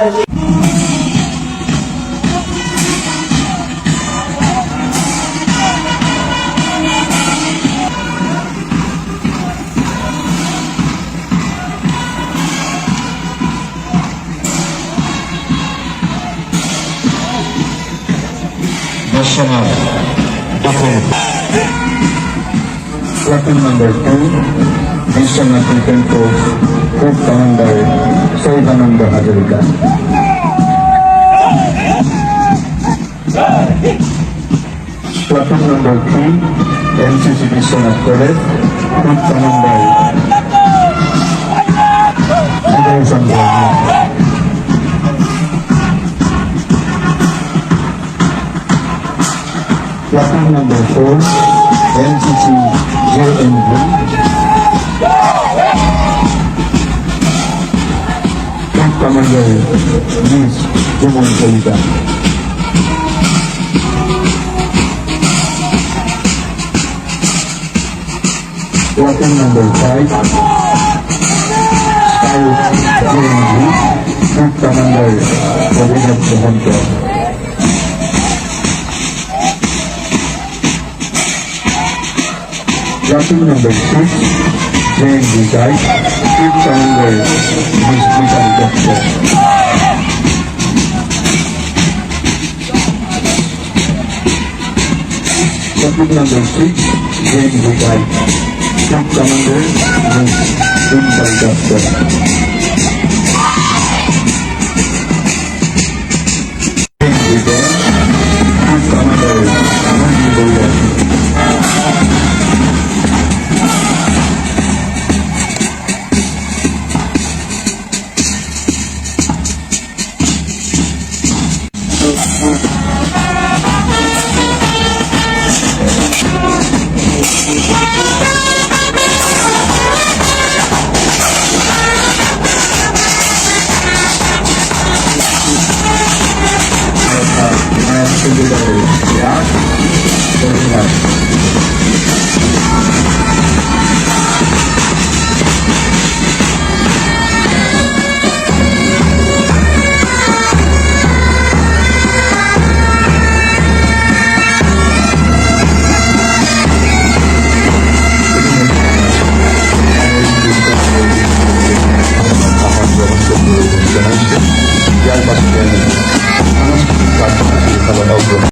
National Defense. Platoon number 2, National Defense Force, Group Commander Saivananda Hazarika. Platoon number 3, NCC National College, Group Commander Uday Sanjaya. Platoon number 4, NCC JNV. Group Commander Ms. Jumon Salida. Platoon number 5, Scout JNV. Group Commander Robinat Suhanto. Platoon number 6, JNV Guide, Group Commander Ms. Vital Doctor. Platoon number 6, JNV Guide, Group Commander Ms. Vital Doctor. JNV Guide, Group Commander Mandy Boyan. Ya, terlihat.